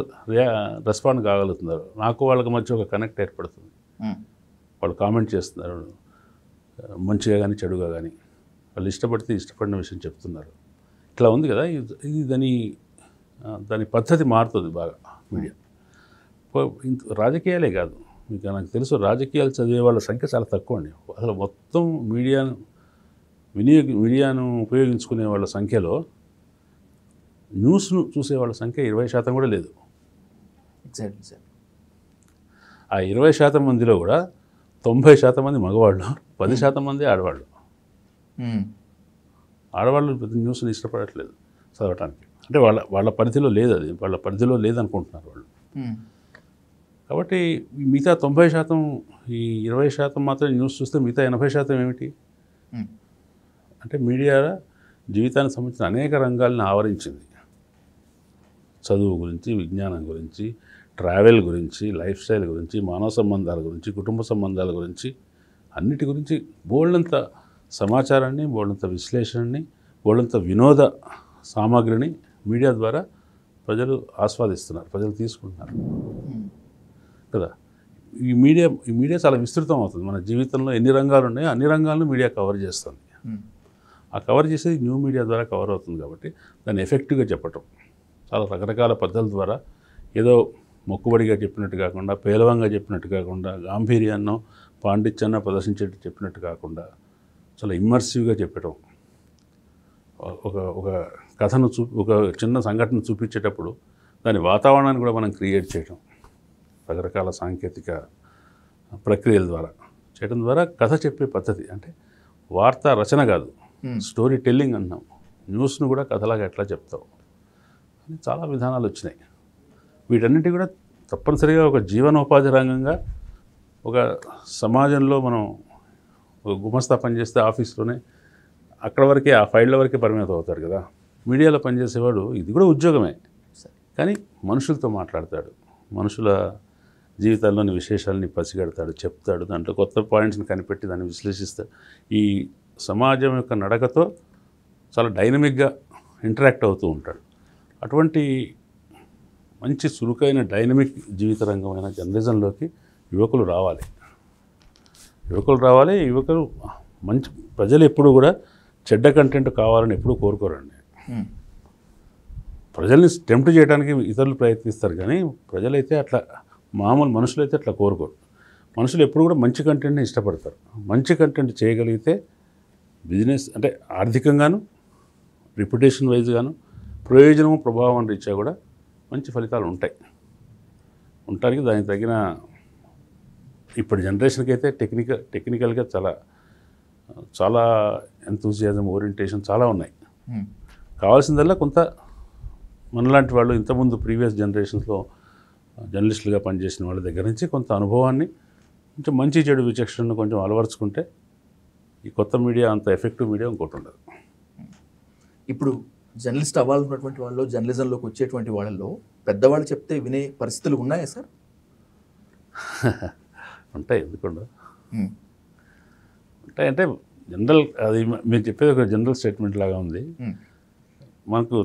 S3: రెస్పాండ్ కాగలుగుతున్నారు. నాకు వాళ్ళకి మధ్య ఒక కనెక్ట్ ఏర్పడుతుంది. వాళ్ళు కామెంట్ చేస్తున్నారు, మంచిగా కానీ చెడుగా కానీ. వాళ్ళు ఇష్టపడితే ఇష్టపడిన విషయం చెప్తున్నారు. ఇట్లా ఉంది కదా. ఇది దాని పద్ధతి మారుతుంది బాగా మీడియా. రాజకీయాలే కాదు, మీకు నాకు తెలుసు రాజకీయాలు చదివే వాళ్ళ సంఖ్య చాలా తక్కువ అండి. అసలు మొత్తం మీడియాను ఉపయోగించుకునే వాళ్ళ సంఖ్యలో న్యూస్ను చూసే వాళ్ళ సంఖ్య 20% కూడా లేదు.
S2: Exactly sir.
S3: ఆ 20% మందిలో కూడా 90% మంది మగవాళ్ళు, 10% మంది ఆడవాళ్ళు. ఆడవాళ్ళు పెద్ద న్యూస్ని ఇష్టపడట్లేదు చదవటానికి. అంటే వాళ్ళ పరిధిలో లేదు, అది వాళ్ళ పరిధిలో లేదనుకుంటున్నారు వాళ్ళు. కాబట్టి మిగతా 90%, ఈ 20% మాత్రం న్యూస్ చూస్తే మిగతా 80% ఏమిటి అంటే మీడియా జీవితానికి సంబంధించిన అనేక రంగాలను ఆవరించింది. చదువు గురించి, విజ్ఞానం గురించి, ట్రావెల్ గురించి, లైఫ్ స్టైల్ గురించి, మానవ సంబంధాల గురించి, కుటుంబ సంబంధాల గురించి, అన్నిటి గురించి బోల్డంత సమాచారాన్ని, బోల్డంత విశ్లేషణని, బోల్డంత వినోద సామాగ్రిని మీడియా ద్వారా ప్రజలు ఆస్వాదిస్తున్నారు, ప్రజలు తీసుకుంటున్నారు కదా. ఈ మీడియా చాలా విస్తృతం అవుతుంది. మన జీవితంలో ఎన్ని రంగాలు ఉన్నాయో అన్ని రంగాలను మీడియా కవర్ చేస్తుంది. ఆ కవర్ చేసేది న్యూ మీడియా ద్వారా కవర్ అవుతుంది. కాబట్టి దాన్ని ఎఫెక్టివ్గా చెప్పటం, చాలా రకరకాల పద్ధతుల ద్వారా, ఏదో మొక్కుబడిగా చెప్పినట్టు కాకుండా, పేలవంగా చెప్పినట్టు కాకుండా, గాంభీర్యాన్నో పాండిత్యాన్నో ప్రదర్శించేట్టు చెప్పినట్టు కాకుండా, చాలా ఇమ్మర్సివ్గా చెప్పటం. ఒక కథను ఒక చిన్న సంఘటన చూపించేటప్పుడు దాని వాతావరణాన్ని కూడా మనం క్రియేట్ చేయటం, రకరకాల సాంకేతిక ప్రక్రియల ద్వారా చేయడం ద్వారా కథ చెప్పే పద్ధతి. అంటే వార్తా రచన కాదు, స్టోరీ టెల్లింగ్ అన్నాం. న్యూస్ను కూడా కథలాగా ఎట్లా చెప్తావు అని చాలా విధానాలు వచ్చినాయి. వీటన్నిటి కూడా తప్పనిసరిగా ఒక జీవనోపాధి రంగంగా, ఒక సమాజంలో మనం ఒక గుమస్తా పనిచేస్తే ఆఫీస్లోనే అక్కడ వరకే, ఆ ఫైళ్ళ వరకే పరిమితం అవుతారు కదా. మీడియాలో పనిచేసేవాడు ఇది కూడా ఉద్యోగమే, కానీ మనుషులతో మాట్లాడతాడు, మనుషుల జీవితాల్లోని విశేషాలని పసిగడతాడు, చెప్తాడు, దాంట్లో కొత్త పాయింట్స్ని కనిపెట్టి దాన్ని విశ్లేషిస్తాడు. ఈ సమాజం యొక్క నడకతో చాలా డైనమిక్గా ఇంటరాక్ట్ అవుతూ ఉంటాడు. అటువంటి మంచి చురుకైన డైనమిక్ జీవిత రంగమైన జర్నలిజంలోకి యువకులు రావాలి. యువకులు మంచి ప్రజలు ఎప్పుడు కూడా చెడ్డ కంటెంట్ కావాలని ఎప్పుడూ కోరుకోరండి. ప్రజల్ని టెంప్ట్ చేయడానికి ఇతరులు ప్రయత్నిస్తారు, కానీ ప్రజలైతే అట్లా మామూలు మనుషులైతే అట్లా కోరుకోరు. మనుషులు ఎప్పుడు కూడా మంచి కంటెంట్ని ఇష్టపడతారు. మంచి కంటెంట్ చేయగలిగితే బిజినెస్ అంటే ఆర్థికంగాను, రిప్యుటేషన్ వైజ్గాను, ప్రయోజనము ప్రభావం రీత్యా కూడా మంచి ఫలితాలు ఉంటాయి. ఉండటానికి దానికి తగిన ఇప్పుడు జనరేషన్కి అయితే టెక్నికల్గా చాలా ఎంతూజియాజం, ఓరియంటేషన్ చాలా ఉన్నాయి. కావాల్సిందల్లా కొంత మనలాంటి వాళ్ళు ఇంతకుముందు ప్రీవియస్ జనరేషన్స్లో జర్నలిస్టులుగా పనిచేసిన వాళ్ళ దగ్గర నుంచి కొంత అనుభవాన్ని, కొంచెం మంచి చెడు విచక్షణను కొంచెం అలవరుచుకుంటే ఈ కొత్త మీడియా అంత ఎఫెక్టివ్ మీడియా ఇంకోటి ఉండదు.
S2: ఇప్పుడు జర్నలిస్ట్ అవ్వాలన్నటువంటి వాళ్ళు, జర్నలిజంలోకి వచ్చేటువంటి వాళ్ళల్లో పెద్దవాళ్ళు చెప్తే వినే పరిస్థితులు ఉన్నాయా సార్?
S3: ఉంటాయి, ఎందుకుండా ఉంటాయంటే జనరల్, అది మీరు చెప్పేది ఒక జనరల్ స్టేట్మెంట్ లాగా ఉంది. మనకు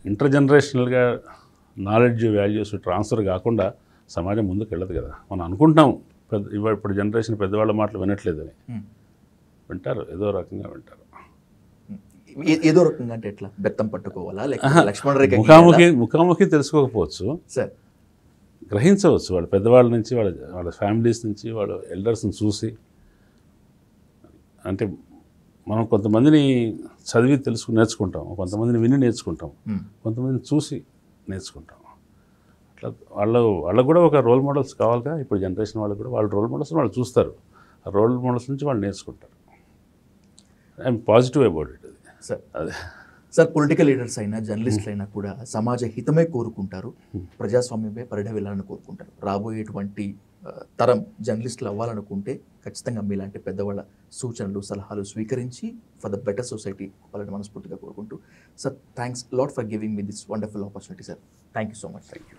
S3: ఇంటర్ జనరేషనల్గా నాలెడ్జ్, వాల్యూస్ ట్రాన్స్ఫర్ కాకుండా సమాజం ముందుకు వెళ్ళదు కదా. మనం అనుకుంటున్నాం ఇప్పుడు జనరేషన్ పెద్దవాళ్ళ మాటలు వినట్లేదని. వింటారు, ఏదో రకంగా వింటారు.
S2: ఏదో రకంగా అంటే ఎట్లా? బెత్తం పట్టుకోవాలా, లేక లక్ష్మణ రేఖ
S3: ముఖాముఖి తెలుసుకోకపోవచ్చు, సార్ గ్రహించవచ్చు. వాళ్ళ పెద్దవాళ్ళ నుంచి, వాళ్ళ ఫ్యామిలీస్ నుంచి, వాళ్ళ ఎల్డర్స్ని చూసి. అంటే మనం కొంతమందిని చదివి నేర్చుకుంటాం, కొంతమందిని విని నేర్చుకుంటాం, కొంతమందిని చూసి నేర్చుకుంటాం. అట్లా వాళ్ళకు కూడా ఒక రోల్ మోడల్స్ కావాలిగా. ఇప్పుడు జనరేషన్ వాళ్ళకు కూడా వాళ్ళ రోల్ మోడల్స్ వాళ్ళు చూస్తారు. ఆ రోల్ మోడల్స్ నుంచి వాళ్ళు నేర్చుకుంటారు. I'm positive about it.
S2: Sir అదే సార్, పొలిటికల్ లీడర్స్ అయినా జర్నలిస్టులు అయినా కూడా సమాజ హితమే కోరుకుంటారు, ప్రజాస్వామ్యమే పరిఢవిల్లాలని కోరుకుంటారు. రాబోయేటువంటి తరం జర్నలిస్టులు అవ్వాలనుకుంటే ఖచ్చితంగా మీలాంటి పెద్దవాళ్ళ సూచనలు, సలహాలు స్వీకరించి ఫర్ ద బెటర్ సొసైటీ వాళ్ళని మనస్ఫూర్తిగా కోరుకుంటూ, sir thanks lot for giving me this wonderful opportunity sir. Thank you so much. Thank you.